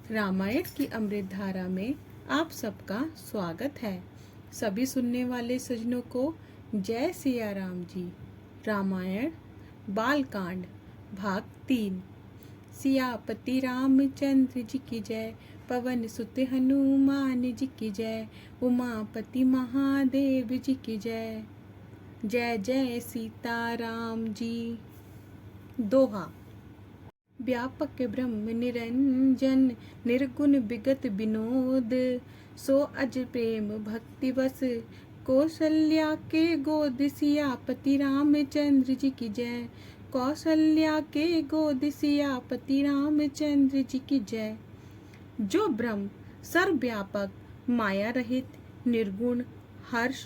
रामायण की अमृत धारा में आप सबका स्वागत है। सभी सुनने वाले सज्जनों को जय सिया राम जी। रामायण बालकांड भाग 3। सियापति रामचंद्र जी की जय, पवन सुत हनुमान जी की जय, उमापति महादेव जी की जय। जय जय सीता राम जी। दोहा। व्यापक ब्रह्म निरंजन, निर्गुण विगत विनोद, सो अज प्रेम भक्ति बस, कौशल्या के गोद सियापति रामचंद्र जी की जय, कौशल्या के गोद सियापति रामचंद्र जी की जय। जो ब्रह्म सर्वव्यापक, माया रहित, निर्गुण, हर्ष,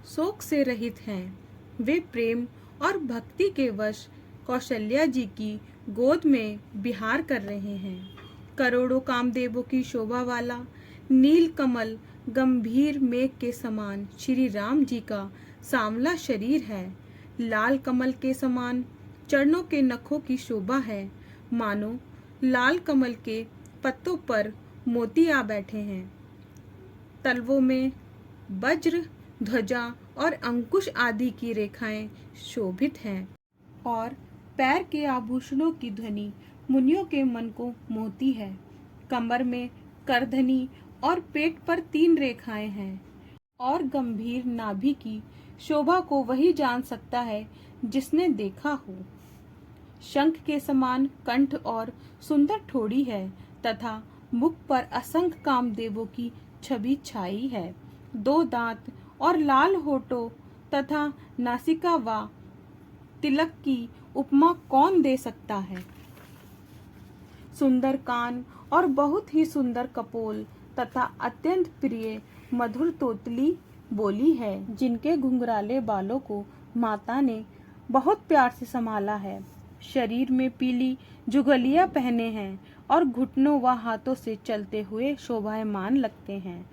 शोक से रहित हैं, वे प्रेम और भक्ति के वश कौशल्या जी की गोद में विहार कर रहे हैं। करोड़ों कामदेवों की शोभा वाला नील कमल गंभीर मेघ के समान श्री राम जी का सांवला शरीर है। लाल कमल के समान चरणों के नखों की शोभा है, मानो लाल कमल के पत्तों पर मोती आ बैठे हैं। तलवों में वज्र, ध्वजा और अंकुश आदि की रेखाएं शोभित हैं और पैर के आभूषणों की ध्वनि मुनियों के मन को मोहती है। कमर में करधनी और पेट पर 3 रेखाएं हैं और गंभीर नाभि की शोभा को वही जान सकता है जिसने देखा हो। शंख के समान कंठ और सुंदर ठोड़ी है तथा मुख पर असंख्य कामदेवों की छवि छाई है। 2 दांत और लाल होठों तथा नासिका व तिलक की उपमा कौन दे सकता है। सुंदर कान और बहुत ही सुंदर कपोल तथा अत्यंत प्रिय मधुर तोतली बोली है, जिनके घुंघराले बालों को माता ने बहुत प्यार से संभाला है। शरीर में पीली जुगलियां पहने हैं और घुटनों व हाथों से चलते हुए शोभायमान लगते हैं।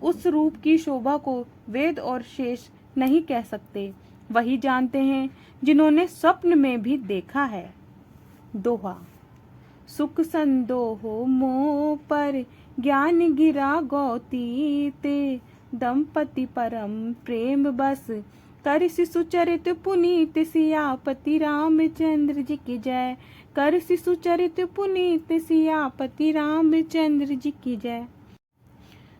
उस रूप की शोभा को वेद और शेष नहीं कह सकते, वही जानते हैं जिन्होंने स्वप्न में भी देखा है। दोहा। सुख संदोहो मोह पर, ज्ञान गिरा गौतीते, दंपति परम प्रेम बस, कर सुचरित पुनीत सियापति रामचंद्र जी की जय, कर सुचरित पुनीत सियापति रामचंद्र जी की जय।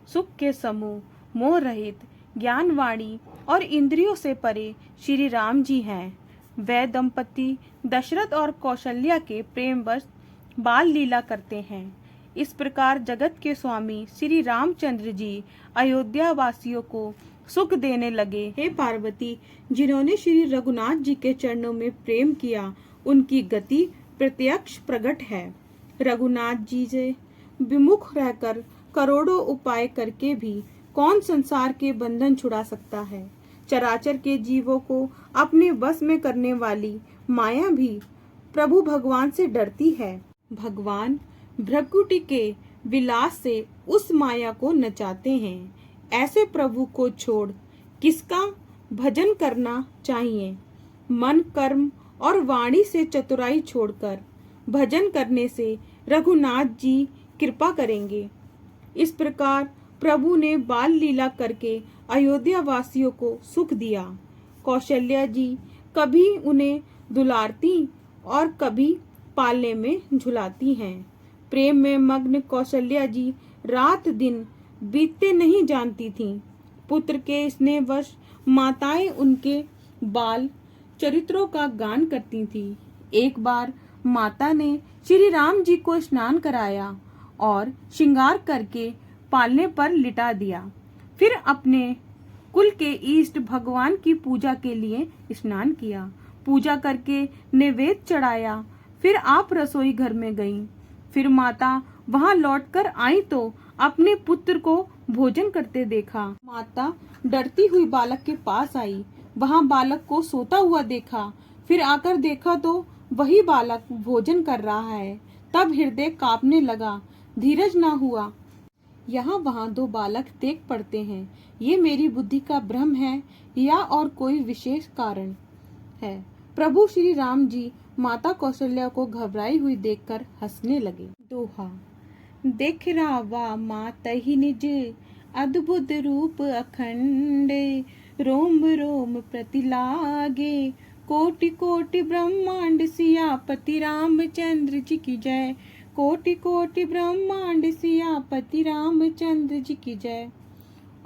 सुख के समूह, मोह रहित, ज्ञानवाणी और इंद्रियों से परे श्री राम जी हैं। वह दंपति दशरथ और कौशल्या के प्रेमवश बाल लीला करते हैं। इस प्रकार जगत के स्वामी श्री रामचंद्र जी अयोध्या वासियों को सुख देने लगे। हे पार्वती, जिन्होंने श्री रघुनाथ जी के चरणों में प्रेम किया, उनकी गति प्रत्यक्ष प्रकट है। रघुनाथ जी से विमुख रहकर करोड़ों उपाय करके भी कौन संसार के बंधन छुड़ा सकता है। चराचर के जीवों को अपने वश में करने वाली माया भी प्रभु भगवान से डरती है। भगवान भ्रकुटी के विलास से उस माया को नचाते हैं। ऐसे प्रभु को छोड़ किसका भजन करना चाहिए। मन, कर्म और वाणी से चतुराई छोड़कर भजन करने से रघुनाथ जी कृपा करेंगे। इस प्रकार प्रभु ने बाल लीला करके अयोध्या वासियों को सुख दिया। कौशल्या जी कभी उन्हें दुलारती और कभी पालने में झुलाती हैं। प्रेम में मग्न कौशल्या जी रात दिन बीतते नहीं जानती थीं। पुत्र के स्नेहवश माताएं उनके बाल चरित्रों का गान करती थीं। एक बार माता ने श्री राम जी को स्नान कराया और श्रृंगार करके पालने पर लिटा दिया। फिर अपने कुल के इष्ट भगवान की पूजा के लिए स्नान किया। पूजा करके नैवेद्य चढ़ाया। फिर आप रसोई घर में गईं। फिर माता वहां लौटकर आई तो अपने पुत्र को भोजन करते देखा। माता डरती हुई बालक के पास आई। वहां बालक को सोता हुआ देखा। फिर आकर देखा तो वही बालक भोजन कर रहा है। तब हृदय कांपने लगा, धीरज ना हुआ। यहाँ वहाँ 2 बालक देख पड़ते हैं। ये मेरी बुद्धि का भ्रम है या और कोई विशेष कारण है। प्रभु श्री राम जी माता कौशल्या को घबराई हुई देखकर हंसने लगे। दोहा। देख रावा मातहि निज अद्भुत रूप अखंड, रोम रोम प्रति लागे कोटि कोटि ब्रह्मांड सियापति रामचंद्र जी की जय। कोटि कोटि ब्रह्मांड सियापति रामचंद्र जी की जय।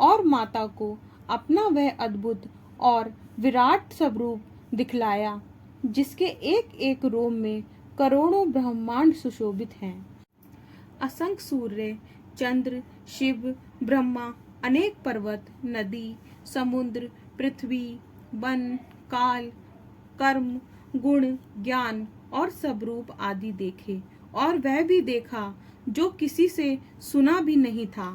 और माता को अपना वह अद्भुत और विराट स्वरूप दिखलाया जिसके एक एक रोम में करोड़ों ब्रह्मांड सुशोभित हैं। असंख्य सूर्य, चंद्र, शिव, ब्रह्मा, अनेक पर्वत, नदी, समुद्र, पृथ्वी, वन, काल, कर्म, गुण, ज्ञान और सब रूप आदि देखे, और वह भी देखा जो किसी से सुना भी नहीं था।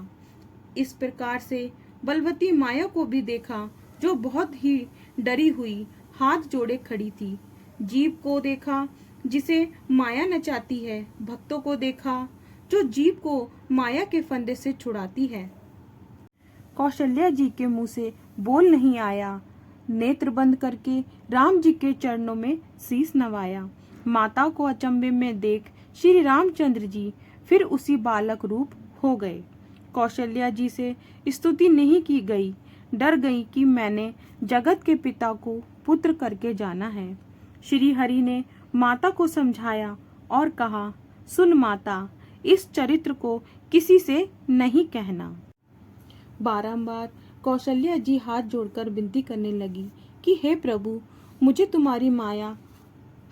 इस प्रकार से बलवती माया को भी देखा जो बहुत ही डरी हुई हाथ जोड़े खड़ी थी। जीव को देखा जिसे माया नचाती है। भक्तों को देखा जो जीव को माया के फंदे से छुड़ाती है। कौशल्या जी के मुंह से बोल नहीं आया। नेत्र बंद करके राम जी के चरणों में शीश नवाया। माता को अचंभे में देख श्री रामचंद्र जी फिर उसी बालक रूप हो गए। कौशल्या जी से स्तुति नहीं की गई। डर गई कि मैंने जगत के पिता को पुत्र करके जाना है। श्री हरि ने माता को समझाया और कहा, सुन माता, इस चरित्र को किसी से नहीं कहना। बारंबार कौशल्या जी हाथ जोड़कर विनती करने लगी कि हे प्रभु, मुझे तुम्हारी माया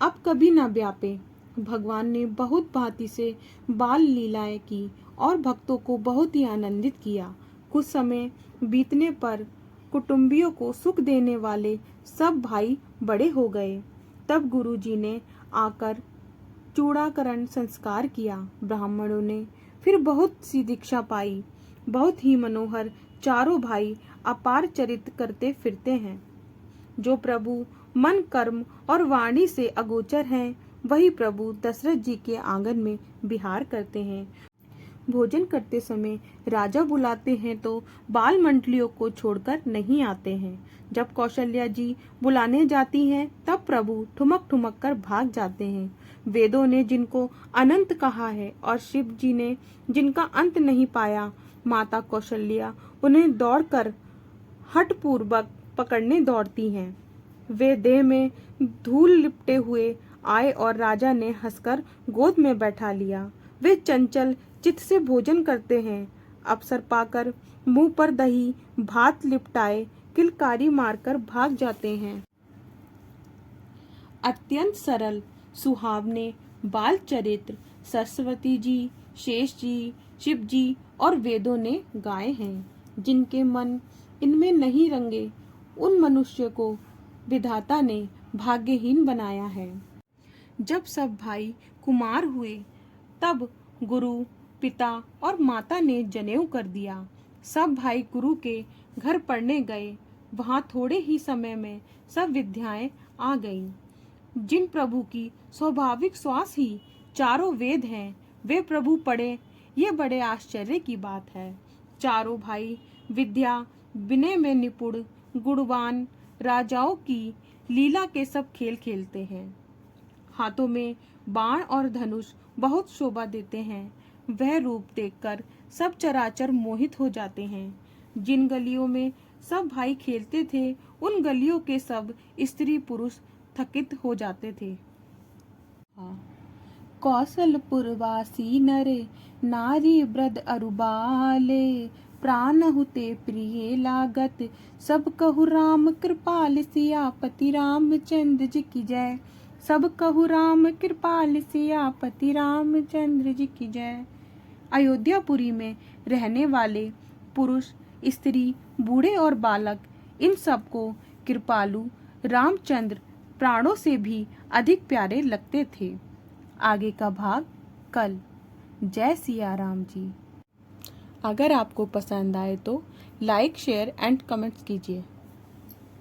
अब कभी न व्यापे। भगवान ने बहुत भांति से बाल लीलाएं की और भक्तों को बहुत ही आनंदित किया। कुछ समय बीतने पर कुटुंबियों को सुख देने वाले सब भाई बड़े हो गए। तब गुरु जी ने आकर चूड़ाकरण संस्कार किया। ब्राह्मणों ने फिर बहुत सी दीक्षा पाई। बहुत ही मनोहर चारों भाई अपार चरित्र करते फिरते हैं। जो प्रभु मन, कर्म और वाणी से अगोचर हैं, वही प्रभु दशरथ जी के आंगन में विहार करते हैं। भोजन करते समय राजा बुलाते हैं तो बाल मंडलियों को छोड़कर नहीं आते हैं। जब कौशल्या जी बुलाने जाती हैं, तब प्रभु ठुमक ठुमक कर भाग जाते हैं। वेदों ने जिनको अनंत कहा है और शिव जी ने जिनका अंत नहीं पाया, माता कौशल्या उन्हें दौड़कर हठपूर्वक पकड़ने दौड़ती हैं। वे देह में धूल लिपटे हुए आए और राजा ने हंसकर गोद में बैठा लिया। वे चंचल चित्त से भोजन करते हैं। अवसर पाकर मुंह पर दही भात लिपटाए किलकारी मारकर भाग जाते हैं। अत्यंत सरल सुहावने बाल चरित्र सरस्वती जी, शेष जी, शिव जी और वेदों ने गाए हैं। जिनके मन इनमें नहीं रंगे, उन मनुष्य को विधाता ने भाग्यहीन बनाया है। जब सब भाई कुमार हुए, तब गुरु, पिता और माता ने जनेऊ कर दिया। सब भाई गुरु के घर पढ़ने गए। वहां थोड़े ही समय में सब विद्याएं आ गईं। जिन प्रभु की स्वाभाविक श्वास ही चारों वेद हैं, वे प्रभु पढ़े, ये बड़े आश्चर्य की बात है। चारों भाई विद्या विनय में निपुण, गुणवान, राजाओं की लीला के सब खेल खेलते हैं। हाथों में बाण और धनुष बहुत शोभा देते हैं। वह रूप देखकर सब चराचर मोहित हो जाते हैं। जिन गलियों में सब भाई खेलते थे, उन गलियों के सब स्त्री पुरुष थकित हो जाते थे। कौशलपुरवासी नरे नारी वृद्ध अरुबाले, प्राण हुते प्रिय लागत, सब कहु राम कृपाल सियापति रामचंद्र जी की जय। सब कहु राम कृपाल सियापति रामचंद्र जी की जय। अयोध्यापुरी में रहने वाले पुरुष, स्त्री, बूढ़े और बालक, इन सबको कृपालु रामचंद्र प्राणों से भी अधिक प्यारे लगते थे। आगे का भाग कल। जय सिया राम जी। अगर आपको पसंद आए तो लाइक, शेयर एंड कमेंट्स कीजिए।